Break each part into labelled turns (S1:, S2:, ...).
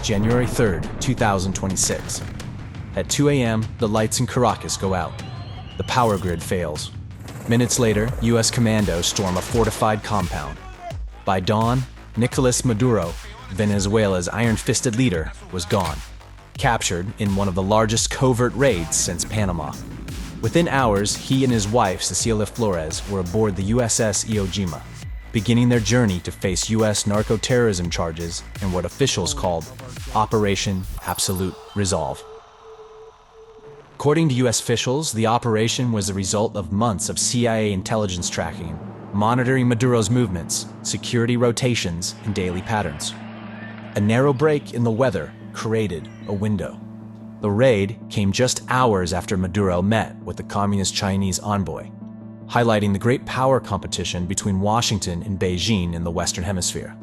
S1: January 3, 2026. At 2 a.m., the lights in Caracas go out. The power grid fails. Minutes later, U.S. commandos storm a fortified compound. By dawn, Nicolás Maduro, Venezuela's iron-fisted leader, was gone, captured in one of the largest covert raids since Panama. Within hours, he and his wife, Cecilia Flores, were aboard the USS Iwo Jima, beginning their journey to face U.S. narco-terrorism charges in what officials called Operation Absolute Resolve. According to U.S. officials, the operation was the result of months of CIA intelligence tracking, monitoring Maduro's movements, security rotations, and daily patterns. A narrow break in the weather created a window. The raid came just hours after Maduro met with the Communist Chinese envoy, highlighting the great power competition between Washington and Beijing in the Western Hemisphere.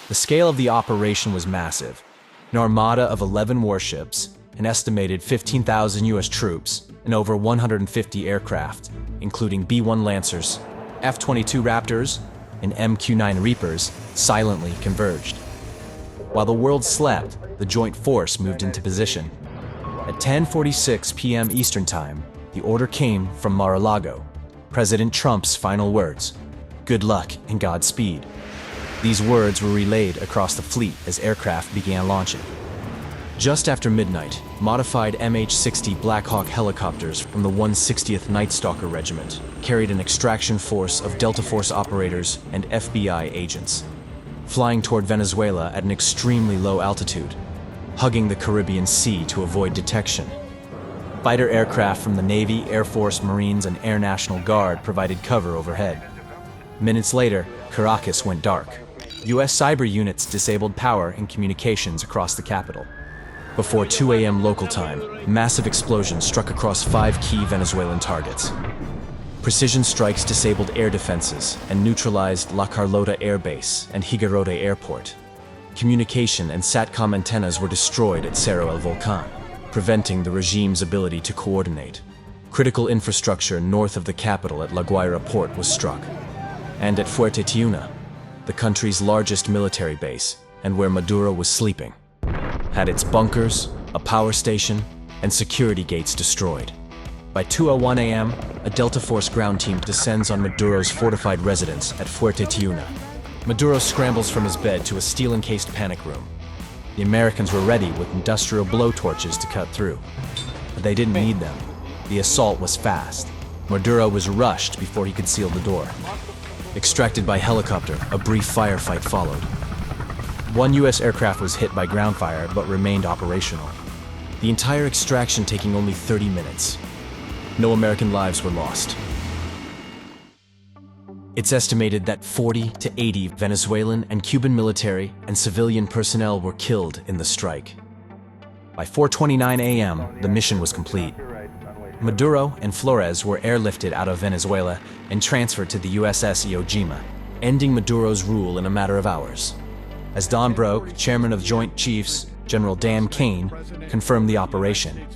S1: The scale of the operation was massive: an armada of 11 warships, an estimated 15,000 U.S. troops, and over 150 aircraft, including B-1 Lancers, F-22 Raptors, and MQ-9 Reapers, silently converged. While the world slept, the joint force moved into position. At 10:46 p.m. Eastern Time, the order came from Mar-a-Lago, President Trump's final words: "Good luck and Godspeed." These words were relayed across the fleet as aircraft began launching. Just after midnight, modified MH-60 Black Hawk helicopters from the 160th Night Stalker Regiment carried an extraction force of Delta Force operators and FBI agents, flying toward Venezuela at an extremely low altitude, hugging the Caribbean Sea to avoid detection. Fighter aircraft from the Navy, Air Force, Marines, and Air National Guard provided cover overhead. Minutes later, Caracas went dark. U.S. cyber units disabled power and communications across the capital. Before 2 a.m. local time, massive explosions struck across 5 key Venezuelan targets. Precision strikes disabled air defenses and neutralized La Carlota Air Base and Higuerote Airport. Communication and SATCOM antennas were destroyed at Cerro El Volcán, preventing the regime's ability to coordinate. Critical infrastructure north of the capital at La Guaira port was struck. And at Fuerte Tiuna, the country's largest military base, and where Maduro was sleeping, had its bunkers, a power station, and security gates destroyed. By 2:01 a.m., a Delta Force ground team descends on Maduro's fortified residence at Fuerte Tiuna. Maduro scrambles from his bed to a steel-encased panic room. The Americans were ready with industrial blowtorches to cut through, but they didn't need them. The assault was fast. Maduro was rushed before he could seal the door. Extracted by helicopter, a brief firefight followed. One U.S. aircraft was hit by ground fire but remained operational. The entire extraction taking only 30 minutes. No American lives were lost. It's estimated that 40 to 80 Venezuelan and Cuban military and civilian personnel were killed in the strike. By 4:29 a.m., the mission was complete. Maduro and Flores were airlifted out of Venezuela and transferred to the USS Iwo Jima, ending Maduro's rule in a matter of hours. As dawn broke, Chairman of Joint Chiefs, General Dan Kane, confirmed the operation.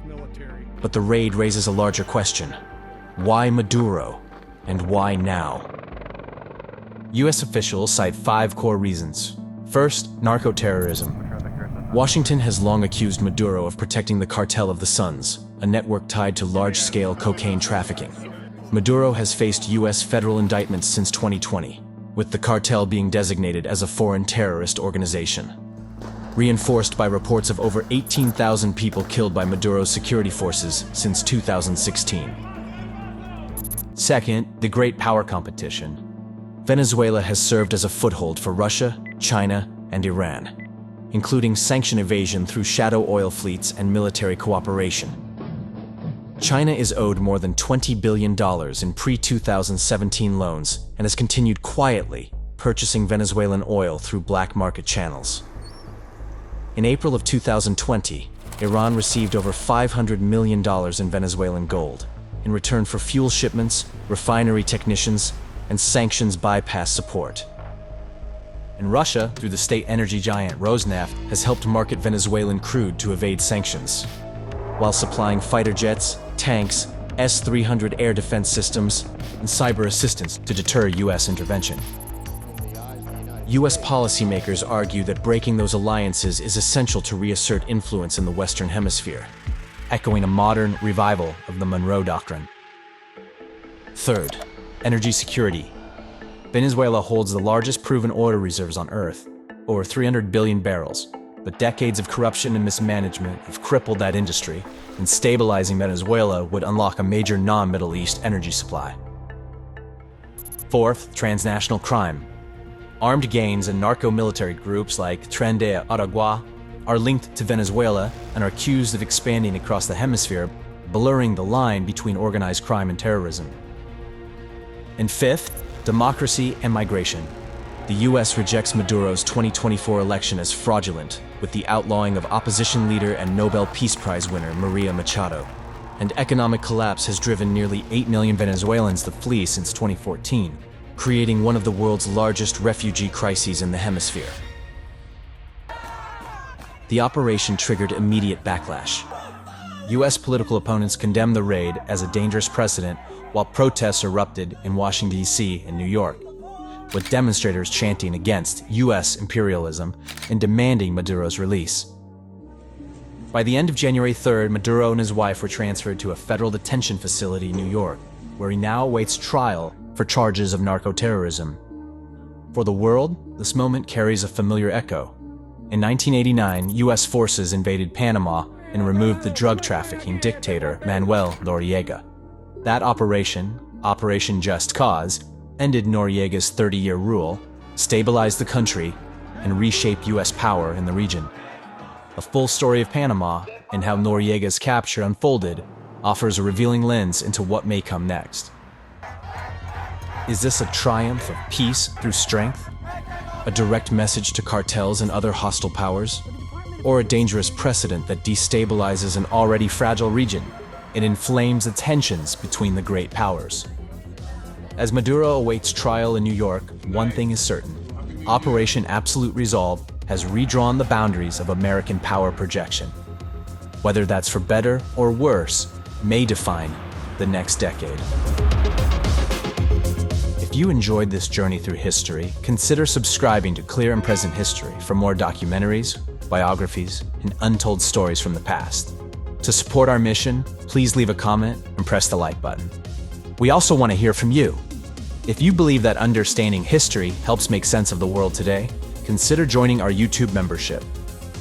S1: But the raid raises a larger question. Why Maduro? And why now? U.S. officials cite 5 core reasons. First, narco-terrorism. Washington has long accused Maduro of protecting the Cartel of the Suns, a network tied to large-scale cocaine trafficking. Maduro has faced U.S. federal indictments since 2020, with the cartel being designated as a foreign terrorist organization, reinforced by reports of over 18,000 people killed by Maduro's security forces since 2016. Second, the great power competition. Venezuela has served as a foothold for Russia, China, and Iran, including sanction evasion through shadow oil fleets and military cooperation. China is owed more than $20 billion in pre-2017 loans and has continued quietly purchasing Venezuelan oil through black market channels. In April of 2020, Iran received over $500 million in Venezuelan gold in return for fuel shipments, refinery technicians, and sanctions bypass support. And Russia, through the state energy giant Rosneft, has helped market Venezuelan crude to evade sanctions, while supplying fighter jets, tanks, S-300 air defense systems, and cyber assistance to deter U.S. intervention. US policymakers argue that breaking those alliances is essential to reassert influence in the Western Hemisphere, echoing a modern revival of the Monroe Doctrine. Third, energy security. Venezuela holds the largest proven oil reserves on Earth, over 300 billion barrels, but decades of corruption and mismanagement have crippled that industry, and stabilizing Venezuela would unlock a major non-Middle East energy supply. Fourth, transnational crime. Armed gangs and narco-military groups like Tren de Aragua are linked to Venezuela and are accused of expanding across the hemisphere, blurring the line between organized crime and terrorism. And fifth, democracy and migration. The US rejects Maduro's 2024 election as fraudulent, with the outlawing of opposition leader and Nobel Peace Prize winner Maria Machado. And economic collapse has driven nearly 8 million Venezuelans to flee since 2014, creating one of the world's largest refugee crises in the hemisphere. The operation triggered immediate backlash. US political opponents condemned the raid as a dangerous precedent, while protests erupted in Washington, D.C. and New York, with demonstrators chanting against US imperialism and demanding Maduro's release. By the end of January 3rd, Maduro and his wife were transferred to a federal detention facility in New York, where he now awaits trial for charges of narco-terrorism. For the world, this moment carries a familiar echo. In 1989, US forces invaded Panama and removed the drug trafficking dictator Manuel Noriega. That operation, Operation Just Cause, ended Noriega's 30-year rule, stabilized the country, and reshaped US power in the region. A full story of Panama and how Noriega's capture unfolded offers a revealing lens into what may come next. Is this a triumph of peace through strength? A direct message to cartels and other hostile powers? Or a dangerous precedent that destabilizes an already fragile region and inflames the tensions between the great powers? As Maduro awaits trial in New York, one thing is certain: Operation Absolute Resolve has redrawn the boundaries of American power projection. Whether that's for better or worse, may define the next decade. If you enjoyed this journey through history, consider subscribing to Clear and Present History for more documentaries, biographies, and untold stories from the past. To support our mission, please leave a comment and press the like button. We also want to hear from you. If you believe that understanding history helps make sense of the world today, consider joining our YouTube membership.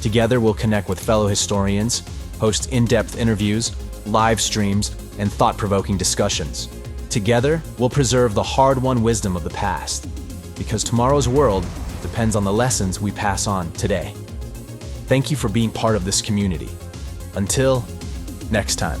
S1: Together, we'll connect with fellow historians, host in-depth interviews, live streams, and thought-provoking discussions. Together, we'll preserve the hard-won wisdom of the past, because tomorrow's world depends on the lessons we pass on today. Thank you for being part of this community. Until next time.